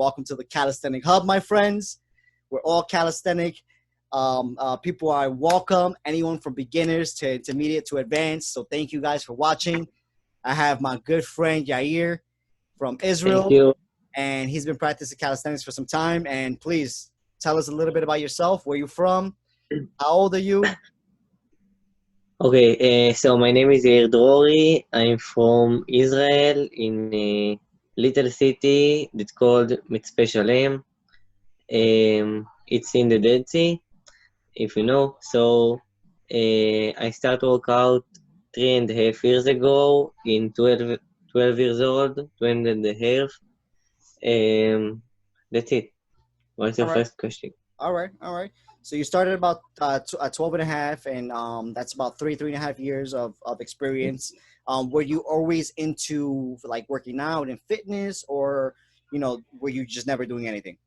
welcome to the Calisthenic Hub, my friends. We're all calisthenic. People are welcome, anyone from beginners to intermediate to advanced. So thank you guys for watching. I have my good friend Yair from Israel, Thank you. and he's been practicing calisthenics for some time. And please tell us a little bit about yourself, where you're from, how old are you? Okay, so my name is Yair Drory. I'm from Israel in a little city that's called Mitzpe Shalem. It's in the Dead Sea, if you know. So I started workout 3.5 years ago in 12 years old, 12.5. That's it. What's All your right. first question? All right. So you started about 12 and a half, and that's about three and a half years of experience. Were you always into like working out and fitness, or were you just never doing anything?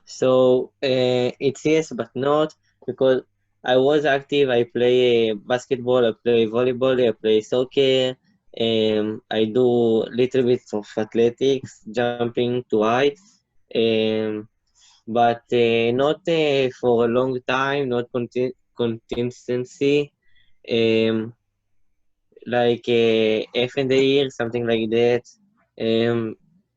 So it's yes, but not because I was active. I play basketball, I play volleyball, I play soccer. I do little bit of athletics, jumping to height, um, but not for a long time, not consistency. Um, like half in the year, something like that. Um,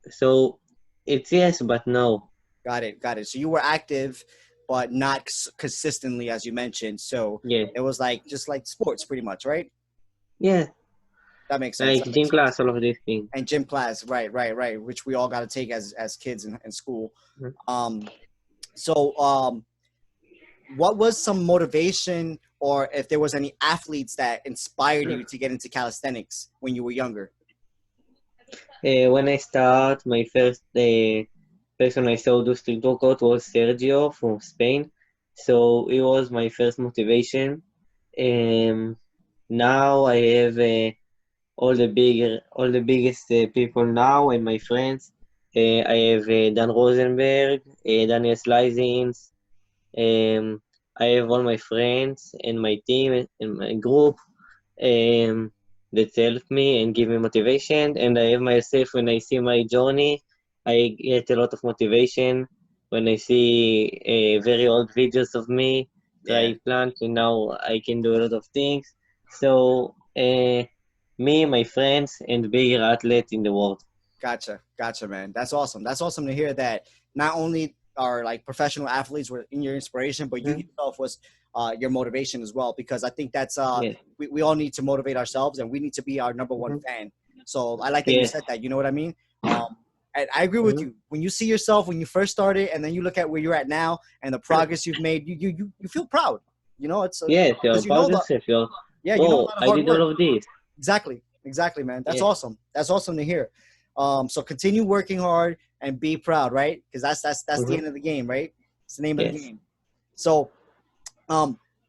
so it's yes, but no. Got it. So you were active, but not consistently, as you mentioned. So Yeah, it was like just like sports, pretty much, right? yeah. That makes sense. Like That gym makes sense. class, all of these things. And gym class, right, which we all got to take as kids in school. Mhm. Um, so what was some motivation, or if there was any athletes that inspired you to get into calisthenics when you were younger? When I start, my first person I saw do street workout was Sergio from Spain. So it was my first motivation. Um, Now I have all the biggest people now and my friends. I have Dan Rosenberg, Daniel Slizins. Um, I have all my friends and my team and my group that help me and give me motivation. And I have myself when I see my journey, I get a lot of motivation. When I see very old videos of me, Yeah, try plant, and now I can do a lot of things. So me, my friends, and bigger athlete in the world. gotcha, man. That's awesome. That's awesome to hear that not only are like professional athletes were in your inspiration, but you Mhm. yourself was your motivation as well. Because I think that's Yes. we all need to motivate ourselves, and we need to be our number one Mhm. fan. So I like that you Yes. said that. You know what I mean? Um, and I agree with Mhm. you. When you see yourself when you first started, and then you look at where you're at now and the progress you've made, you feel proud. It's Yes, you're because you know proud of the yourself. You're, you know a oh, lot of I hard did all work. of this. Exactly, man. That's Yeah. awesome. That's awesome to hear. So continue working hard and be proud, right? Because that's the Mhm. end of the game, right? It's the name of the Yes. game. So,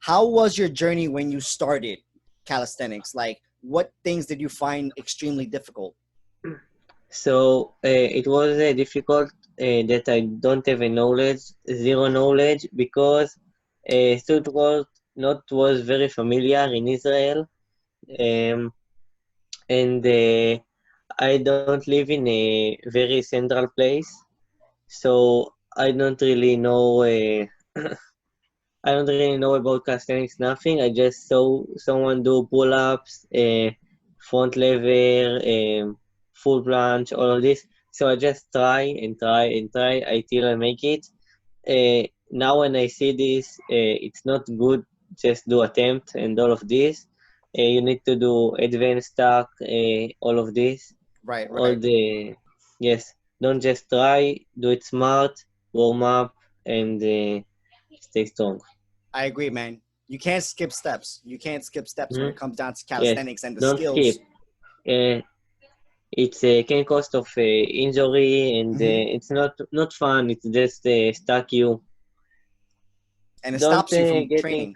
how was your journey when you started calisthenics? Like, what things did you find extremely difficult? So it was difficult that I don't have a knowledge, zero knowledge, because street work not was very familiar in Israel, um, and I don't live in a very central place, so I don't really know. I don't really know about calisthenics, nothing. I just saw someone do pull-ups, front lever, full planche, all of this. So I just try and try and try until I make it. Now when I see this, it's not good. Just do attempt and all of this. You need to do advanced stack, all of this, all Right. the yes. Don't just try. Do it smart. Warm up and stay strong. I agree, man. You can't skip steps. You can't skip steps when Mhm. it comes down to Yes, calisthenics and the don't skip. skills. Uh, it's can cost of injury and Hmm. it's not fun. It's just stuck you. And it Don't stops you from getting. training.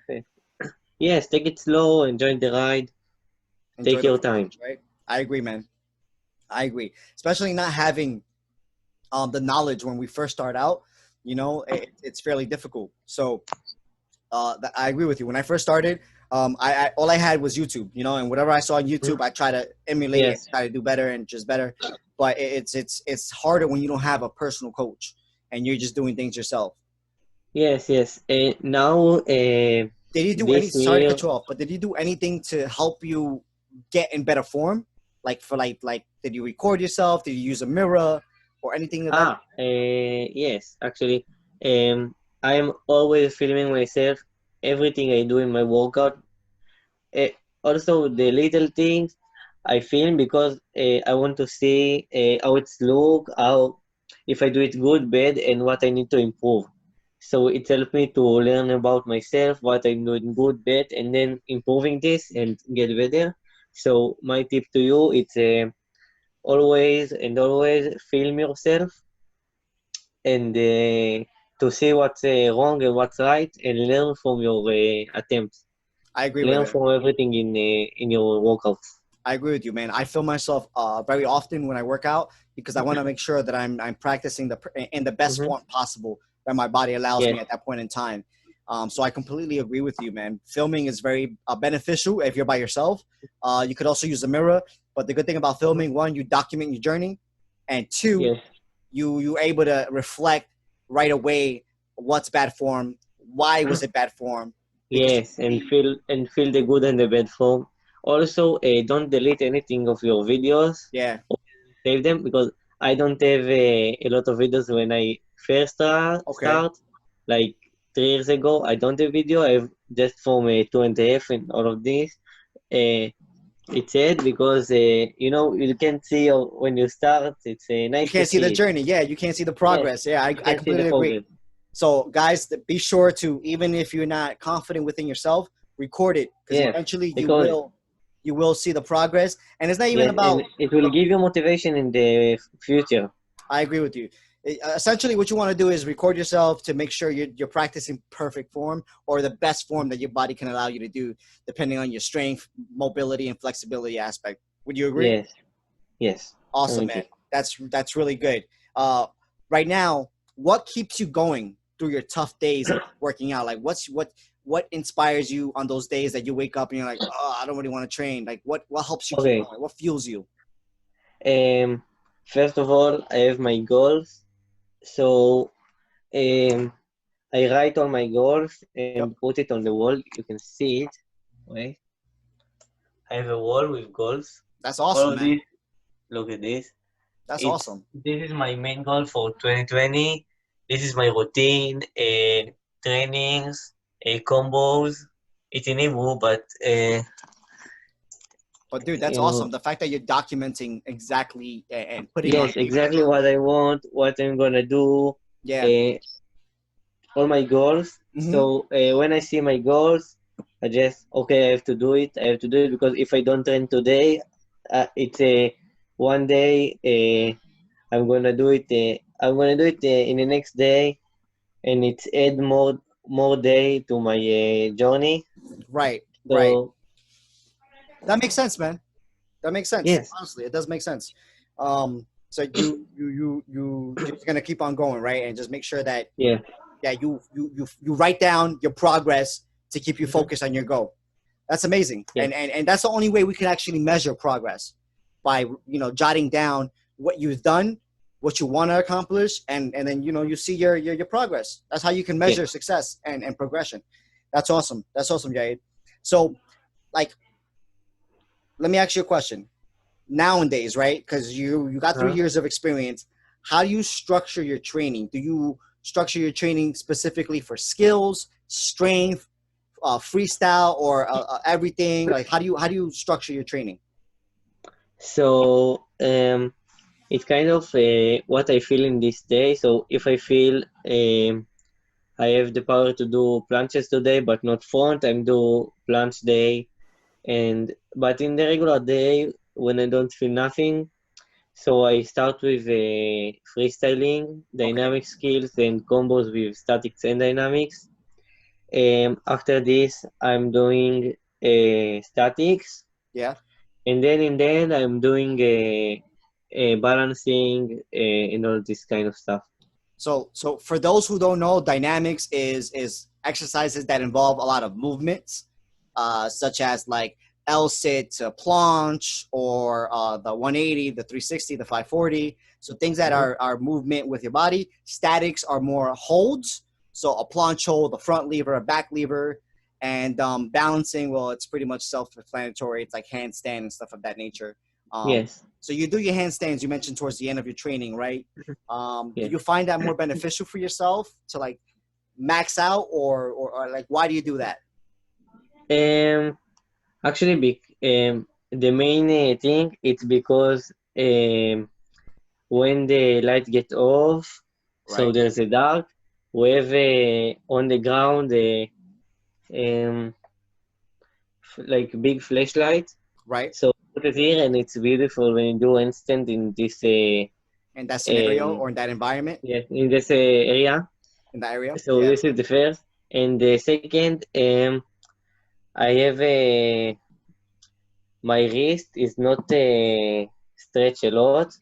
Yes, take it slow. Enjoy the ride. Enjoy Take the your time. process, right? I agree, man. I agree. Especially not having the knowledge when we first start out, it's fairly difficult. So I agree with you. When I first started, I all I had was YouTube, and whatever I saw on YouTube, Mhm. I try to emulate and Yes. try to do better and just better. but it's harder when you don't have a personal coach and you're just doing things yourself. Yes, yes. Now, Did you do any? this Sorry to year, cut you off, but did you do anything to help you get in better form? Like for did you record yourself? Did you use a mirror or anything of that? yes, actually, I am always filming myself, everything I do in my workout. Uh, Also, the little things I film because I want to see how it's look, how if I do it good, bad, and what I need to improve. So it helps me to learn about myself, what I'm doing good, bad, and then improving this and get better. So my tip to you, it's always and always film yourself and to see what's wrong and what's right, and learn from your attempts. I agree with Learn it. from everything in your workouts. I agree with you, man. I film myself very often when I work out because I want to make sure that I'm practicing in the best Mm-hmm. form possible that my body allows Yes. me at that point in time. So I completely agree with you, man. Filming is very beneficial if you're by yourself. You could also use a mirror, but the good thing about Mm-hmm. filming, one, you document your journey, and two, Yes. you're able to reflect right away what's bad form, why was it bad form, because Yes, and feel the good and the bad form. Also, don't delete anything of your videos. yeah, Save them because I don't have a lot of videos when I first okay. start. Like 3 years ago, I don't have video. I have just from 2.5 and all of this. Uh, it's sad because you can't see when you start. It's You nice to can't see the see it. journey. Yeah, you can't see the Yes, progress. Yeah, you I can see the completely agree. progress. So, guys, be sure to, even if you're not confident within yourself, record it because Yes, eventually because you will see the progress. And it's not even yes, and about. it will give you motivation in the future. I agree with you. Essentially, what you want to do is record yourself to make sure you're practicing perfect form or the best form that your body can allow you to do, depending on your strength, mobility, and flexibility aspect. Would you agree? Yes, yes, I'm Awesome, with you. man. That's really good. Uh, right now, what keeps you going through your tough days of working out? Like, what inspires you on those days that you wake up and you're like, oh, I don't really want to train. Like, what helps you keep Okay. going? What fuels you? Um, First of all, I have my goals. So um, I write all my goals and Yep, put it on the wall. You can see it. Wait, I have a wall with goals. that's All awesome, of man. this. Look at this. That's It's awesome. this is my main goal for 2020. This is my routine, trainings, combos. It's in Hebrew, but But dude, that's you awesome. know, The fact that you're documenting exactly and putting on yes, paper. exactly what I want, what I'm gonna do, Yeah. uh, all my goals. Mm-hmm. So when I see my goals, I just okay, I have to do it. I have to do it because if I don't train today, it's a one day. I'm gonna do it. I'm gonna do it in the next day, and it's add more day to my journey. Right. Right. So That makes sense, man. That makes sense. yes, Honestly, it does make sense. So you're just gonna keep on going, right? And just make sure that yeah, yeah, you write down your progress to keep you mhm, focused on your goal. That's amazing, yeah, and that's the only way we can actually measure progress by jotting down what you've done, what you want to accomplish, and then you see your progress. That's how you can yeah. measure success and progression. That's awesome. That's awesome, Jade. So, like, let me ask you a question. Nowadays, right? Because you got three Huh? years of experience. How do you structure your training? Do you structure your training specifically for skills, strength, freestyle, or everything? Like, how do you structure your training? So it's kind of what I feel in this day. So if I feel I have the power to do planches today, but not front, I'm do planche day. And but in the regular day, when I don't feel nothing, so I start with freestyling, Okay. dynamic skills, and combos with statics and dynamics. After this, I'm doing statics, Yeah. and then in the end, I'm doing balancing and all this kind of stuff. So for those who don't know, dynamics is exercises that involve a lot of movements, such as like L sit to planche, or the 180, the 360, the 540. So things that Mm-hmm. are movement with your body. Statics are more holds. So a planche hold, a front lever, a back lever, and balancing. Well, it's pretty much self-explanatory. It's like handstand and stuff of that nature. Um, Yes. so you do your handstands. You mentioned towards the end of your training, right? Do Yes. you find that more beneficial for yourself to like max out, or like why do you do that? Um, Actually, the main thing it's because when the light get off, so Right, there's a dark. We have on the ground um, like big flashlight. right. So put it here, and it's beautiful when you do instant in this In that scenario um, or in that environment, yes, in this area. in that area, So yeah. this is the first, and the second, I have my wrist is not stretch a lot, Okay,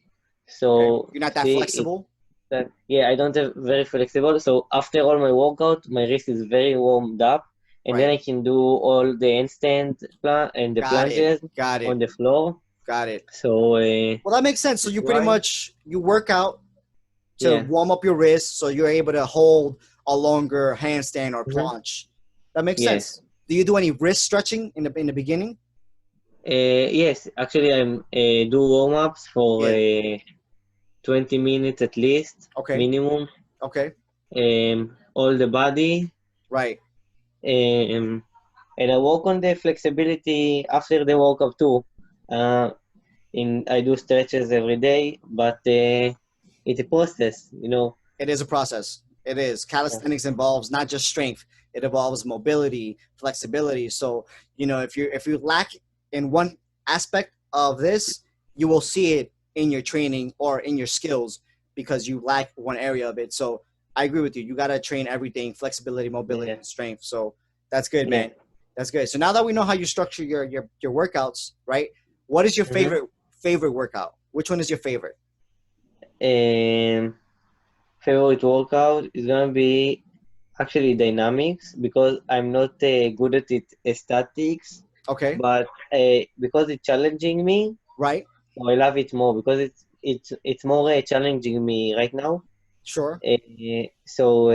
so you're not that see it flexible. that yeah I don't have very flexible. So after all my workout, my wrist is very warmed up, and then Right, I can do all the handstand and the got it, plunges got on it, the floor. got it. So Well, that makes sense. So that's you pretty why much you work out to yeah. warm up your wrist, so you're able to hold a longer handstand or Hmm. planche. That makes Yes. sense. Do you do any wrist stretching in the beginning? Yes, actually, I'm do warm ups for Yeah. 20 minutes at least Okay. minimum. Okay. All the body, Right. um, and I work on the flexibility after the workout too. Uh, in I do stretches every day, but it's a process, you know. It is a process. It is. Yeah. Calisthenics involves not just strength; it involves mobility, flexibility. So if you lack in one aspect of this, you will see it in your training or in your skills because you lack one area of it. So I agree with you. You gotta train everything: flexibility, mobility, Yeah. and strength. So that's good, Yeah. man. That's good. So now that we know how you structure your workouts, right? What is your Mm-hmm. favorite workout? Which one is your favorite? And favorite workout is gonna be actually dynamics because I'm not good at it statics, Okay, but because it's challenging me, right? so I love it more because it's more challenging me right now. Sure. So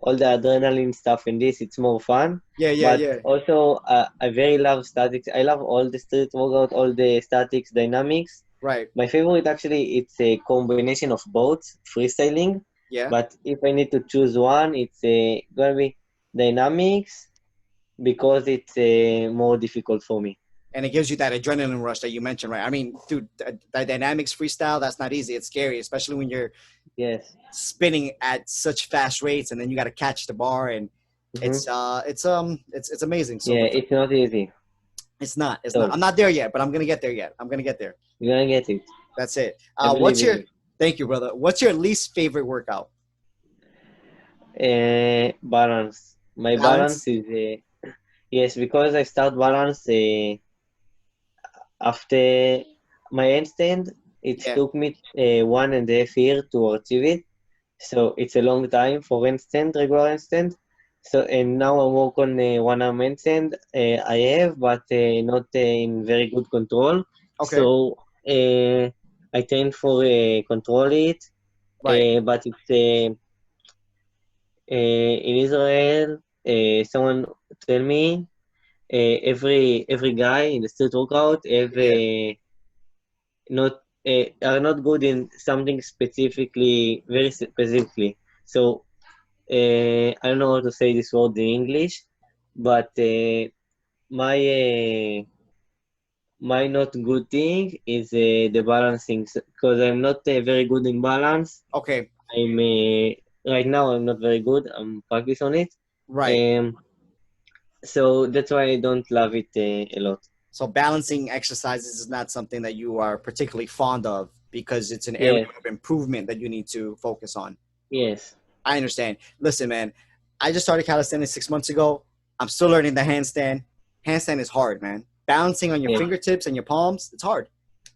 all the adrenaline stuff in this, it's more fun. Yeah, yeah, But yeah. also, I very love statics. I love all the street workout, all the statics, dynamics. Right. My favorite actually, it's a combination of both freestyling. Yeah. But if I need to choose one, it's gonna be dynamics because it's more difficult for me. And it gives you that adrenaline rush that you mentioned, right? I mean, dude, the dynamics freestyle, that's not easy. It's scary, especially when you're Yes. spinning at such fast rates and then you got to catch the bar and Hmm. it's amazing. So Yeah, it's not easy it's at not all. I'm not there yet, but I'm going to get there yet. I'm going to get there. You're gonna get it. That's it. I believe What's in your you. Thank you, brother. What's your least favorite workout? Balance. My balance Balance? is yes, because I start balance after my handstand. It Yeah. took me 1.5 years to achieve it, so it's a long time for handstand, regular handstand. So and now I work on one arm handstand. I have, but not in very good control. Okay. So I train for control it, Right. but it's in Israel. Someone tell me every guy in the street workout have Yeah. not are not good in something specifically, very specifically. So I don't know how to say this word in English, but my my not good thing is the balancing because I'm not very good in balance. Okay. I'm right now I'm not very good. I'm practice on it. Right. Um, so that's why I don't love it a lot. So balancing exercises is not something that you are particularly fond of because it's an area Yes, of improvement that you need to focus on. yes, I understand. Listen, man, I just started calisthenics 6 months ago. I'm still learning the handstand. Handstand is hard, man. Balancing on your yes, fingertips and your palms, it's hard.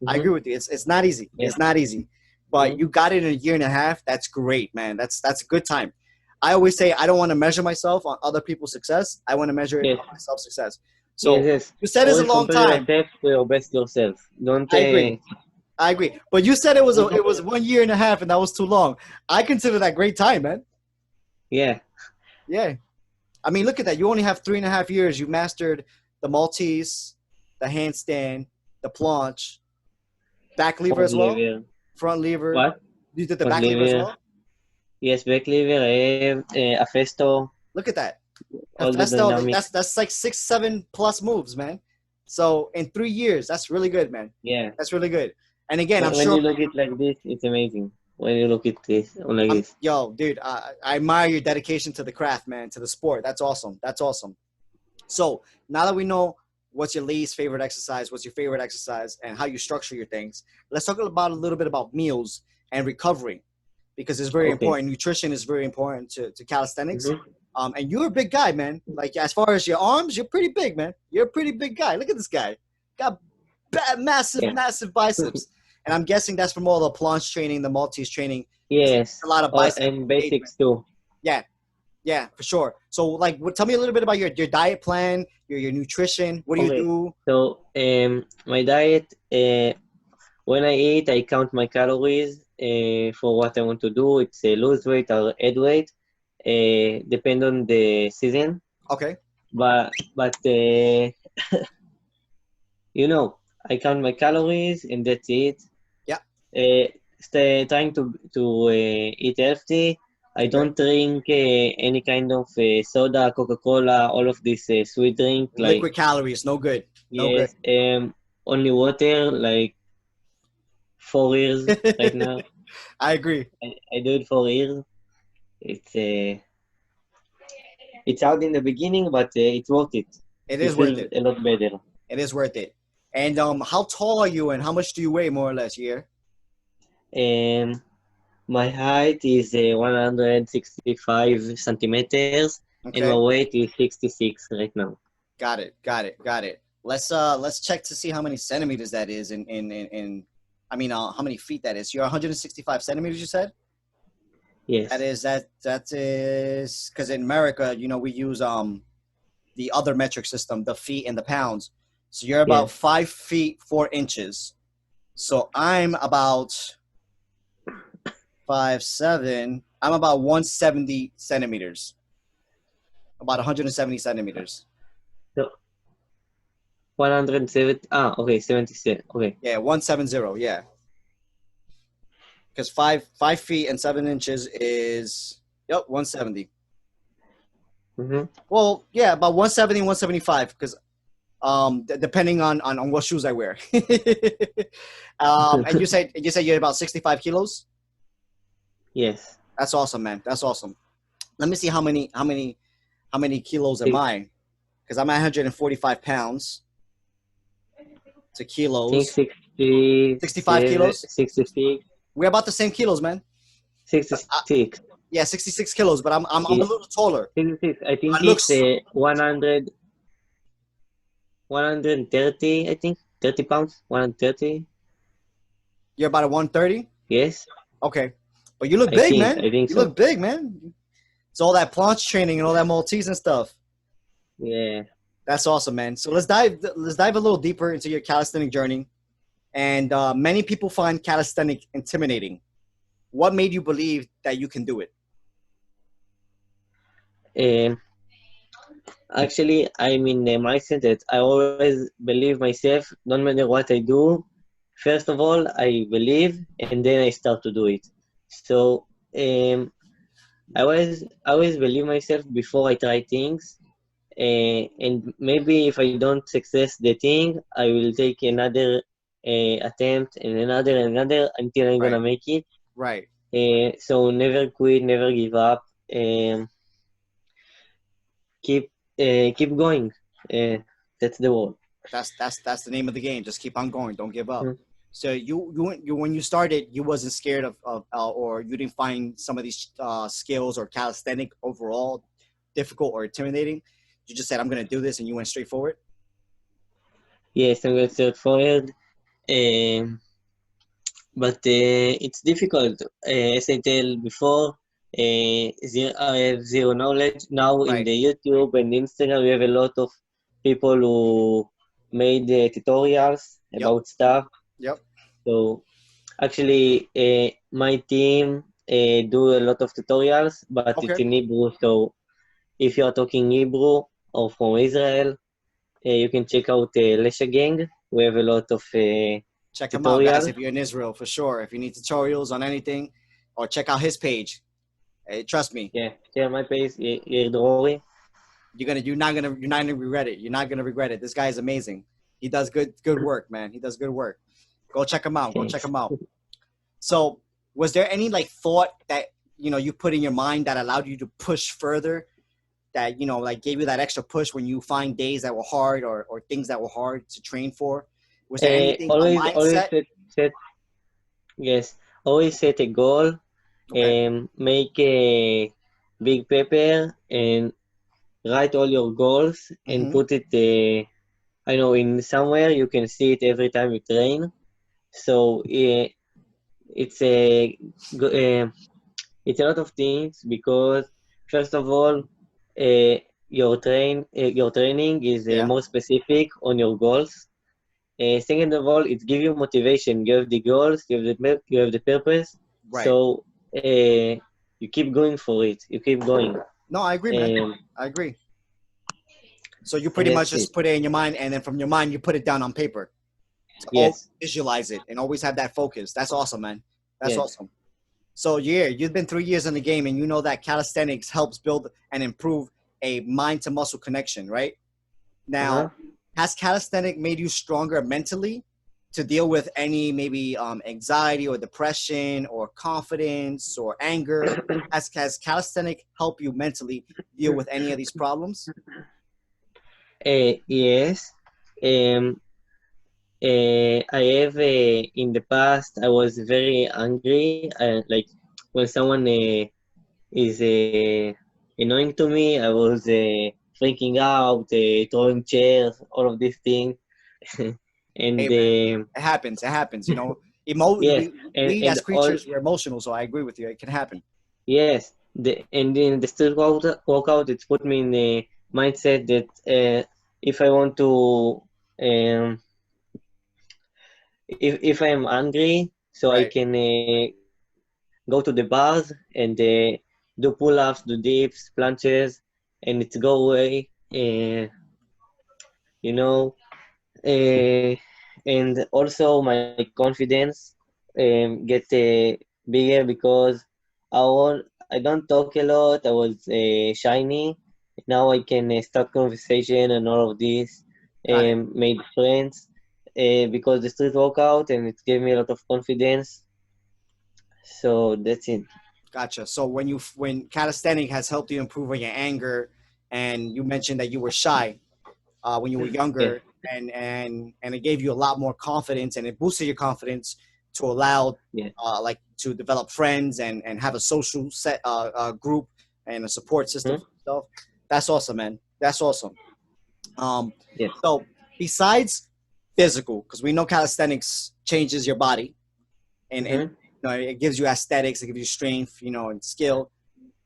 I mm-hmm, agree with you. It's not easy. yes, It's not easy. But mm-hmm, you got it in a year and a half. That's great, man. That's a good time. I always say I don't want to measure myself on other people's success. I want to measure it yes, on myself success. Yes, So yes. you said it's a Always long compare time. yourself to your best yourself. Don't. I agree. I agree. But you said Don't it compare. was 1 year and a half, and that was too long. I consider that great time, man. Yeah. Yeah. I mean, look at that. You only have 3.5 years. You mastered the Maltese, the handstand, the planche, back lever Front as well, lever. front lever. What? You did the Front back lever as lever. well. Yes, back lever. I have a festo. Look at that. All the Hefesto, dynamic. that's like 6, 7+ moves, man. So in 3 years, that's really good, man. Yeah. That's really good. And again, I'm When sure you look it like this, it's amazing. When you look at this like I'm this. yo, dude. I admire your dedication to the craft, man, to the sport. That's awesome. That's awesome. So now that we know what's your least favorite exercise, what's your favorite exercise, and how you structure your things, let's talk about a little bit about meals and recovery because it's very Okay. important. Nutrition is very important to calisthenics. Mm-hmm. And you're a big guy, man. Like as far as your arms, you're pretty big, man. You're a pretty big guy. Look at this guy. Got massive, Yeah. massive biceps. And I'm guessing that's from all the planche training, the Maltese training. Yes. A lot of bicep And engagement. basics too. Yeah, yeah, for sure. So, like, tell me a little bit about your diet plan, your nutrition. What do you Okay. do? So my diet. When I eat, I count my calories for what I want to do. It's lose weight or add weight. Depend on the season. Okay. But you know, I count my calories and that's it. Yeah. Stay trying to eat healthy. I Okay. don't drink any kind of soda, Coca-Cola, all of this sweet drink. Like Liquid calories, no good. No good. yes, only water. Like 4 years right now. I agree. I do it 4 years. It's it's hard in the beginning, but it's worth it. It You is worth feel it. a lot better. It is worth it. And how tall are you, and how much do you weigh, more or less, here? And my height is 165 centimeters, and my Okay. weight is 66 right now. Got it. Got it. Got it. Let's check to see how many centimeters that is in I mean how many feet that is. You're 165 centimeters, you said? That Yes, is that is because in America, we use the other metric system, the feet and the pounds. So you're about yes. 5 feet 4 inches. So I'm about 5'7". I'm about 170 centimeters. About 170 centimeters. So 170. Okay, 77. Okay. Yeah, 170. Yeah, because five feet and 7 inches is 170. Mm-hmm. Well, yeah, about 170, 175. Because depending on what shoes I wear. And you said you're about 65 kilos. Yes. That's awesome, man. That's awesome. Let me see how many kilos am I I? Because I'm at 145 pounds to think kilos. 65 67, kilos. 66, We're about the same kilos, man. But 66. yeah, 66 kilos. But I'm a Yeah, little taller. 66. I My think it's looks. 100, 130, I think. 30 pounds, 130. You're about a 130. Yes, Okay, but you look big, man. I think You so. look big, man. It's all that planche training and all that Maltese and stuff. Yeah. That's awesome, man. So let's dive a little deeper into your calisthenic journey. And many people find calisthenic intimidating. What made you believe that you can do it? Um, Actually, I'm in the mindset that I always believe myself, no matter what I do. First of all, I believe, and then I start to do it. So I always believe myself before I try things. And maybe if I don't success the thing, I will take another attempt and another until I'm Right, gonna make it. right. So never quit, never give up. Um, keep going. Uh, that's the word. That's the name of the game. Just keep on going. Don't give up. Mhm. So you when you started, you wasn't scared of or you didn't find some of these skills or calisthenic overall difficult or intimidating. You just said I'm gonna do this, and you went straight forward. Yes, I'm going to start forward. Um, but it's difficult. As I tell before, I have zero knowledge. Now in Right. the YouTube and Instagram, we have a lot of people who made tutorials Yep. about stuff. Yep. So actually, my team do a lot of tutorials, but it's Okay. in Hebrew. So if you are talking Hebrew or from Israel, you can check out Lesha Gang. We have a lot of Check him out, guys, tutorials. if you're in Israel, for sure. If you need tutorials on anything, or check out his page. Hey, trust me, Yeah, share my page, Yair Drory. you're not gonna regret it. You're not gonna regret it. This guy is amazing. He does good work, man. He does good work. Go check him out. Go check Thanks. him out. So, was there any like thought that you put in your mind that allowed you to push further? That like gave you that extra push when you find days that were hard or things that were hard to train for? Was there anything a Always mindset? set yes, always set a goal. Okay. Make a big paper and write all your goals and Mm-hmm. put it. I know in somewhere you can see it every time you train. So it's a go- uh, it's a lot of things because first of all, your training is Yeah. more specific on your goals. Second of all, it gives you motivation. You have the goals, you have the purpose. Right. So you keep going for it. You keep going, No, I agree, man. um, I agree. So you and pretty much that's it. just put it in your mind, and then from your mind you put it down on paper to always Yes, visualize it and always have that focus. That's awesome, man. That's yes. awesome. So yeah, you've been 3 years in the game, and you know that calisthenics helps build and improve a mind to muscle connection, right? Uh-huh. Now, has calisthenics made you stronger mentally to deal with any maybe anxiety or depression or confidence or anger? Has calisthenics help you mentally deal with any of these problems? Yes. Um, I have in the past I was very angry. Like when someone is annoying to me, I was freaking out, throwing chairs, all of these things, and Hey, man, it happens. It happens. yes, We and as all creatures, we're emotional, so I agree with you. It can happen. yes. And in the street workout, it's put me in the mindset that if I want to if I am angry, so I Right. can go to the bars and do pull-ups, do dips, planches, and it go away. You know, uh, and also my confidence get bigger because I don't talk a lot. I was shiny. Now I can start conversation and all of this. Got it. Made friends because the street workout and it gave me a lot of confidence. So that's it. Gotcha. So when calisthenics has helped you improve on your anger, and you mentioned that you were shy when you were Yeah. younger, and it gave you a lot more confidence, and it boosted your confidence to allow Yeah. like to develop friends and have a social set group and a support system Hmm. for yourself. That's awesome, man. That's awesome. Um, Yes. so besides physical, because we know calisthenics changes your body, and Hmm. it gives you aesthetics, it gives you strength, and skill.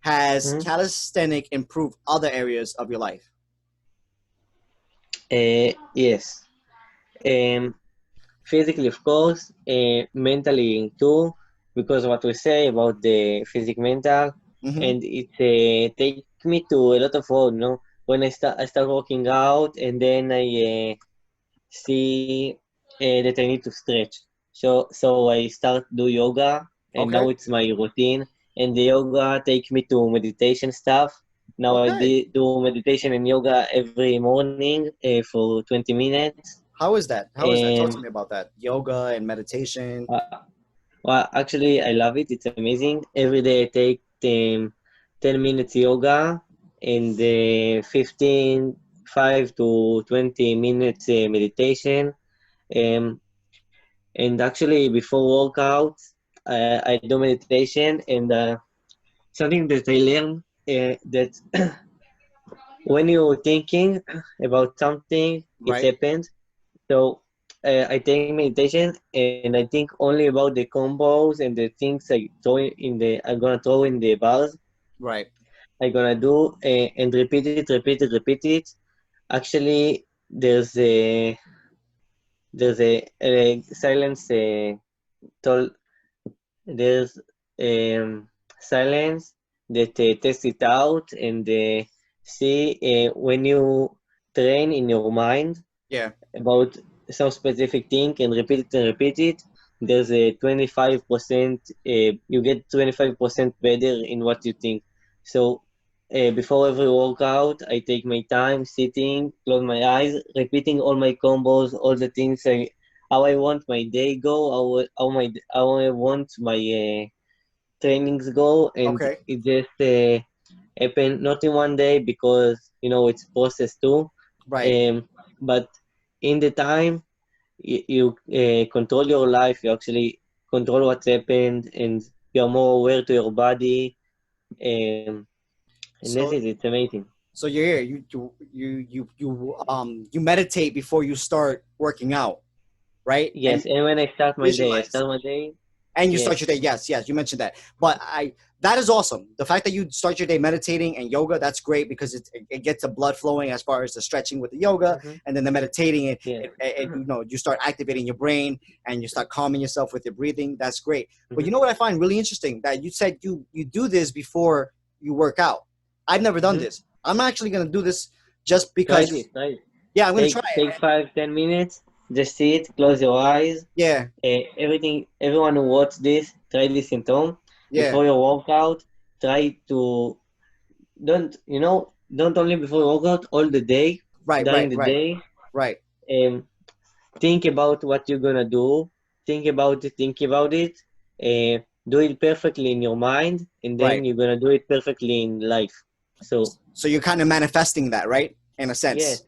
Has Hmm. calisthenic improved other areas of your life? Yes. Um, Physically, of course, mentally too, because what we say about the physic mental, Mm-hmm. and it take me to a lot of road. When I start working out, and then I see that I need to stretch. So I start do yoga, and Okay. now it's my routine. And the yoga take me to meditation stuff. Now Okay. do meditation and yoga every morning for 20 minutes. How is that? How is that? And Talk to me about that. Yoga and meditation. well, actually, I love it. It's amazing. Every day I take 10 minutes yoga and 5 to 20 minutes meditation. Um, and actually, before workout, I do meditation. And something that I learned that when you're thinking about something, it Right. happens. So I take meditation and I think only about the combos and the things I'm gonna throw in the bars. Right. I'm gonna do and repeat it, repeat it, repeat it. Actually, there's a a silence told there's silence that test it out and see when you train in your mind Yeah. about some specific thing and repeat it, there's a 25%, you get 25% better in what you think. So before every workout, I take my time sitting, close my eyes, repeating all my combos, all the things how I want my day go, how I want my trainings go, and Okay. it just happen not in one day because it's process too. Right. But in the time you control your life, you actually control what's happened, and you're more aware to your body, um, and that's it. So It's amazing. so you're here. You meditate before you start working out, right? And Yes, and when I visualize. start my day. And you start Yes. your day. Yes, yes, you mentioned that. But that is awesome. The fact that you start your day meditating and yoga, that's great because it gets the blood flowing as far as the stretching with the yoga, Hmm. and then the meditating. Yes. You start activating your brain and you start calming yourself with your breathing. That's great. But Hmm. you know what I find really interesting that you said you do this before you work out. I've never done Hmm. this. I'm actually gonna do this just Try because. this. Try it. Yeah, I'm gonna try Take it. 5-10 minutes. Just sit, close your eyes. Yeah, Everyone who watch this, try this at home yeah. before your workout. Try to don't only before your workout, all the day, Right, during right, the right, day. right, Um, think about what you're gonna do. Think about it. Think about it. Do it perfectly in your mind, and right. then you're gonna do it perfectly in life. So So you're kind of manifesting that, right? In a yes, sense.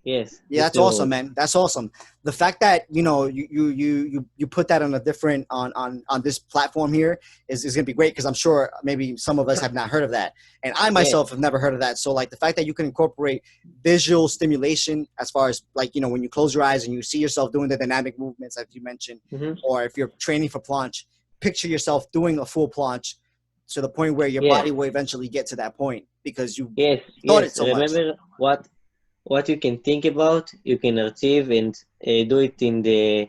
yes, Yeah, that's that's the awesome, word. man. That's awesome. The fact that you put that on a different on this platform here is gonna be great because I'm sure maybe some of us have not heard of that, and I Yes. myself have never heard of that. So like the fact that you can incorporate visual stimulation as far as like when you close your eyes and you see yourself doing the dynamic movements as you mentioned, Hmm. or if you're training for planche, picture yourself doing a full planche to the point where your Yes. body will eventually get to that point because you Yes. thought it Yes. so much. Remember what you can think about, you can achieve and do it in the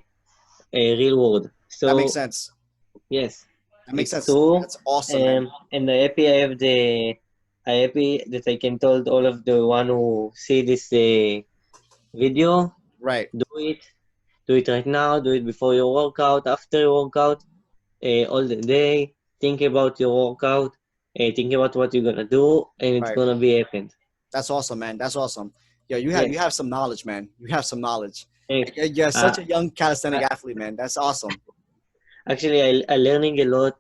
real world. That makes So sense. yes, That makes it's sense. true. That's awesome, man. And I happy that I can told all of the one who see this video, Right, do it, do it right now, do it before your workout, after your workout, all the day. Think about your workout, think about what you're gonna do, and it's right. gonna be happened. That's awesome, man. That's awesome. Yeah, you Yes, have some knowledge, man. You have some knowledge. thanks. You're such Uh, a young calisthenic I, athlete, man. That's awesome. Actually, I learning a lot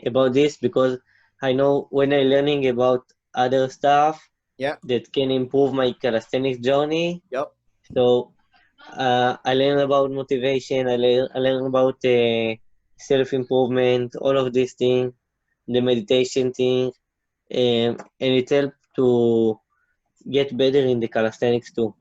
about this because I know when I learning about other stuff Yeah. that can improve my calisthenics journey. Yep. So I learn about motivation. I learn about self improvement, all of these things, the meditation thing, and it helps to get better in the calisthenics too.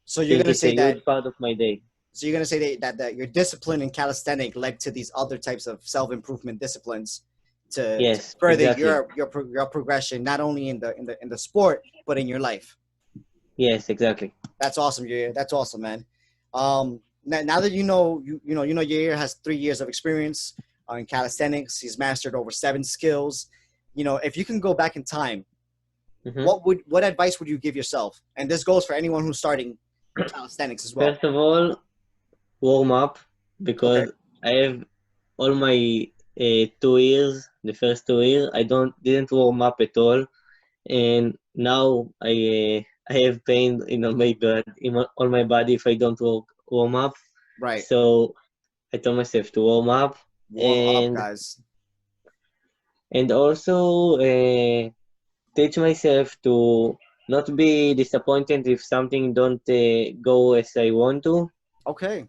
So you're Think gonna it's say a that. huge part of my day. So you're gonna say that your discipline in calisthenic led to these other types of self improvement disciplines to Yes, further exactly. your progression, not only in the sport but in your life. Yes, exactly. That's awesome, Yair. That's awesome, man. Now that Yair has 3 years of experience in calisthenics. He's mastered over 7 skills. If you can go back in time, Hmm. what advice would you give yourself? And this goes for anyone who's starting calisthenics as well. First of all, warm up Okay. because I have all my 2 years, the first 2 years, I don't didn't warm up at all, and now I have pain in all my body if I don't warm up. Right. So I told myself to warm up, Warm up, and guys. also teach myself to not be disappointed if something don't go as I want to. Okay.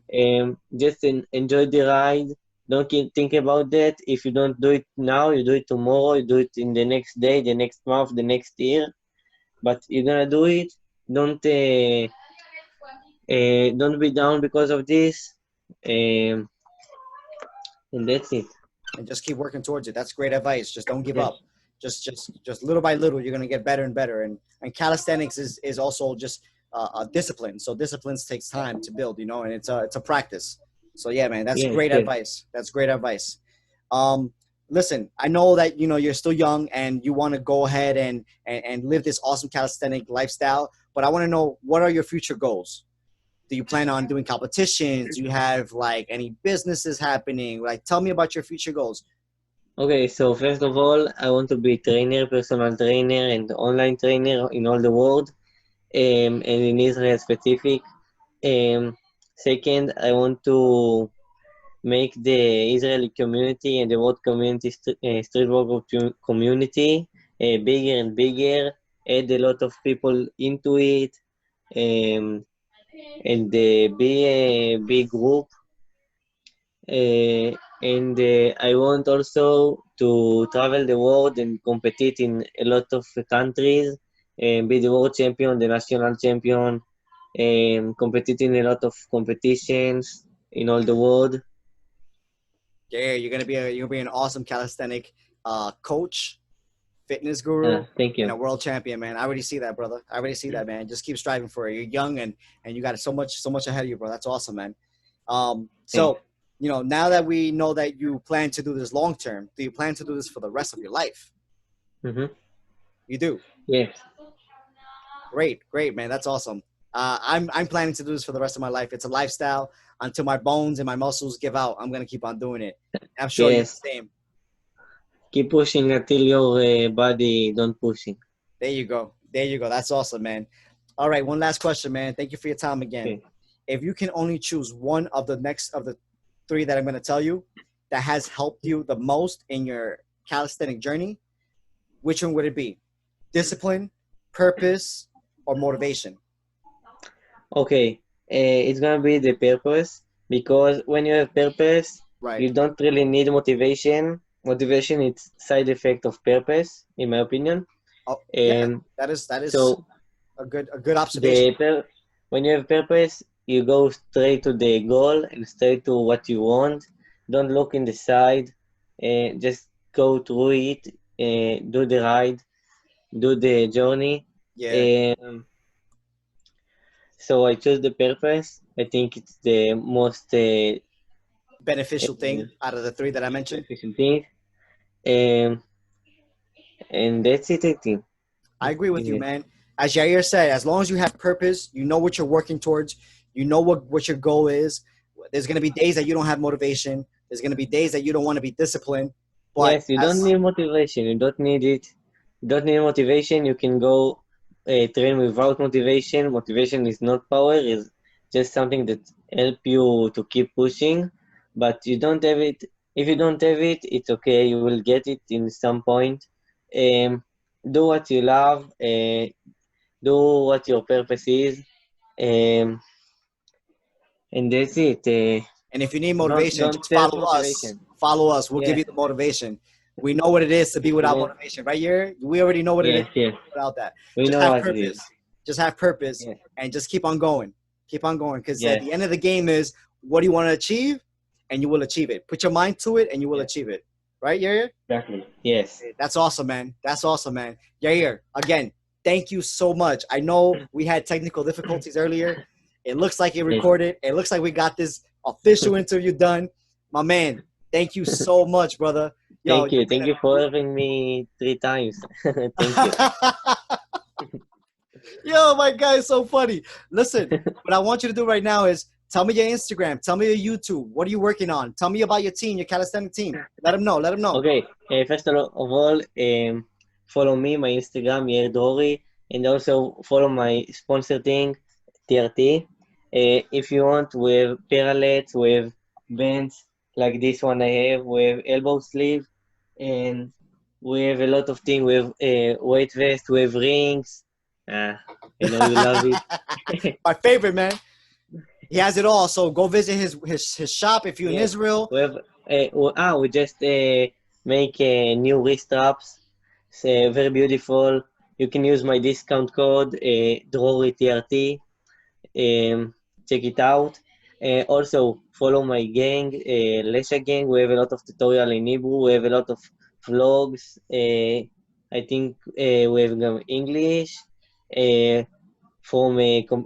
Just enjoy the ride. Don't think about that. If you don't do it now, you do it tomorrow, you do it in the next day, the next month, the next year. But you're gonna do it. Don't uh, don't be down because of this. Um, and that's it. And just keep working towards it. That's great advice. Just don't give Yes, up. Just little by little, you're gonna get better and better. And calisthenics is also just discipline. So disciplines takes time to build, you know, and it's a practice. So yeah, man, that's Yes, great yes. advice. That's great advice. Um, listen, I know that you know you're still young and you want to go ahead and live this awesome calisthenic lifestyle, but I want to know, what are your future goals? Do you plan on doing competitions? Do you have like any businesses happening? Like, tell me about your future goals. Okay, so first of all, I want to be trainer, personal trainer, and online trainer in all the world, and in Israel specific. Second, I want to make the Israeli community and the world community, street workout community, bigger and bigger. Add a lot of people into it, um, and be a big group. And I want also to travel the world and compete in a lot of countries, and be the world champion, the national champion, and compete in a lot of competitions in all the world. Yeah, you're gonna be an awesome calisthenic coach, fitness guru, Thank and you. a world champion, man. I already see that, brother. I already see that, man. Just keep striving for it. You're young and you got so much ahead of you, bro. That's awesome, man. Thanks. So you know, now that we know that you plan to do this long term, do you plan to do this for the rest of your life? Mm-hmm. You do. Yes. Great, great, man. That's awesome. I'm planning to do this for the rest of my life. It's a lifestyle until my bones and my muscles give out. I'm gonna keep on doing it. I'm sure you're Yes. the same. Keep pushing until your body don't pushing. There you go. There you go. That's awesome, man. All right, one last question, man. Thank you for your time again. Okay. If you can only choose one of the three that I'm going to tell you that has helped you the most in your calisthenic journey, which one would it be? Discipline, purpose, or motivation? Okay. It's gonna be the purpose, because when you have purpose, Right. you don't really need motivation. Motivation is side effect of purpose, in my opinion. Oh, yeah. Um, That is so a good observation. the when you have purpose, you go straight to the goal and straight to what you want. Don't look in the side. Just go through it. Do the ride. Do the journey. Yeah. Um, so I chose the purpose. I think it's the most Beneficial thing out of the three that I mentioned. efficient thing. Um, and that's it, I think. I agree with you, Yeah. man. As Yair said, as long as you have purpose, you know what you're working towards, you know what your goal is. There's going to be days that you don't have motivation. There's going to be days that you don't want to be disciplined. But Yes, you don't as need motivation. You don't need it. You don't need motivation. You can go train without motivation. Motivation is not power. It's just something that help you to keep pushing. But you don't have it. If you don't have it, it's okay. You will get it in some point. Um, do what you love. Do what your purpose is. Um, and that's it. and if you need Don't motivation, don't just search follow us. motivation. Follow us. We'll give Yes, you the motivation. We know what it is to be you without know. motivation, right here. We already know what it is Yes, yes. without that. We Just know have what it is. purpose. Just have purpose Yes, and just keep on going. Keep on going. Because at yes, the end of the game is, what do you want to achieve? And you will achieve it. Put your mind to it and you will yes. achieve it. Right, Yair? Exactly. Yes. That's awesome, man. That's awesome, man. Yair, again, thank you so much. I know we had technical difficulties earlier. It looks like it Yes. recorded. It looks like we got this official interview done. My man, thank you so much, brother. Yo, Thank you've you. been Thank you for having me 3 times. Thank you. a Yo, my guy is so funny. Listen, what I want you to do right now is tell me your Instagram, tell me your YouTube. What are you working on? Tell me about your team, your calisthenic team. Let them know. Let them know. Okay. First of all, follow me, my Instagram, Yair Drory, and also follow my sponsor thing, TRT. If you want, with parallettes, with bands like this one I have, with elbow sleeve, and we have a lot of things with weight vest, with rings. I know you love it. My favorite, man. He has it all. So go visit his shop if you're in Yes, Israel. we just make new wrist straps. It's very beautiful. You can use my discount code DRORYTRT. Check it out. Also, follow my gang, Lesha Gang. We have a lot of tutorial in Hebrew. We have a lot of vlogs. I think we have English. Uh, from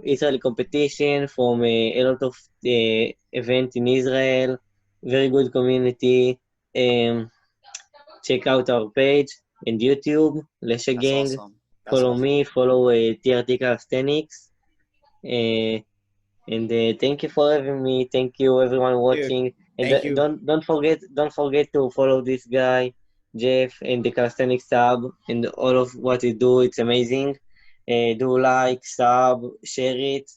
Israeli competition, from a lot of event in Israel. Very good community. Um, check out our page and YouTube, Lesha That's Gang. awesome. That's Follow awesome. me, follow TRT Calisthenics. Uh, and thank you for having me. Thank you everyone Dude, watching. And thank you. don't forget to follow this guy, Jeff, and the Calisthenics Sub and all of what he do. It's amazing. Do like, sub, share it.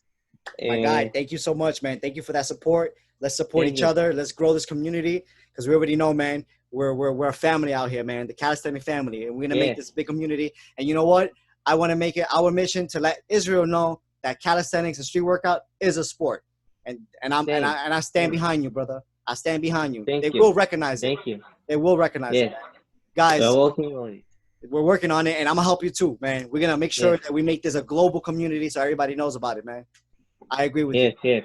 My guy, Uh, thank you so much, man. Thank you for that support. Let's support thank each you. other. Let's grow this community because we already know, man. We're a family out here, man. The calisthenic family, and we're gonna make Yes, this big community. And you know what? I want to make it our mission to let Israel know that calisthenics and street workout is a sport. same, And I stand same. behind you, brother. I stand behind you. They Thank you, will recognize it. thank you. They will recognize it, Yes, man. we're Guys, working on it. we're working on it, and I'm gonna help you too, man. We're gonna make sure Yes, that we make this a global community so everybody knows about it, man. I agree with you. yes, yes.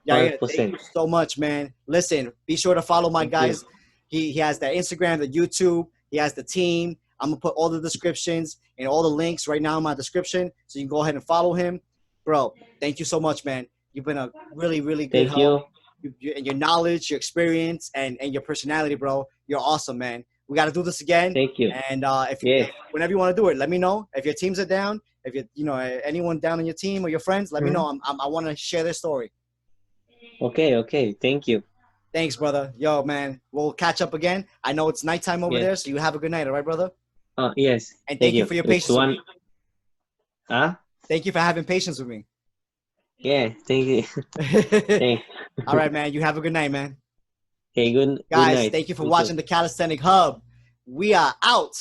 Yair, thank 100%. you so much, man. Listen, be sure to follow my Thank you. guys. He has the Instagram, the YouTube. He has the team. I'm gonna put all the descriptions and all the links right now in my description, so you can go ahead and follow him, bro. Thank you so much, man. You've been a really, really good Thank help. you. And your knowledge, your experience, and your personality, bro. You're awesome, man. We got to do this again. Thank you. And Yes. if whenever you want to do it, let me know. If your teams are down, if you know anyone down on your team or your friends, let me know. I want to share their story. Okay, okay. Thank you. Thanks, brother. Yo, man, we'll catch up again. I know it's nighttime over Yes. there, so you have a good night, all right, brother? Yes. And Thank thank you you. for your It's patience with one. me. Huh? Thank you for having patience with me. Yeah. Thank you. Thanks. All right, man. You have a good night, man. Okay. Good Guys, night. thank you for You too. watching the Calisthenic Hub. We are out.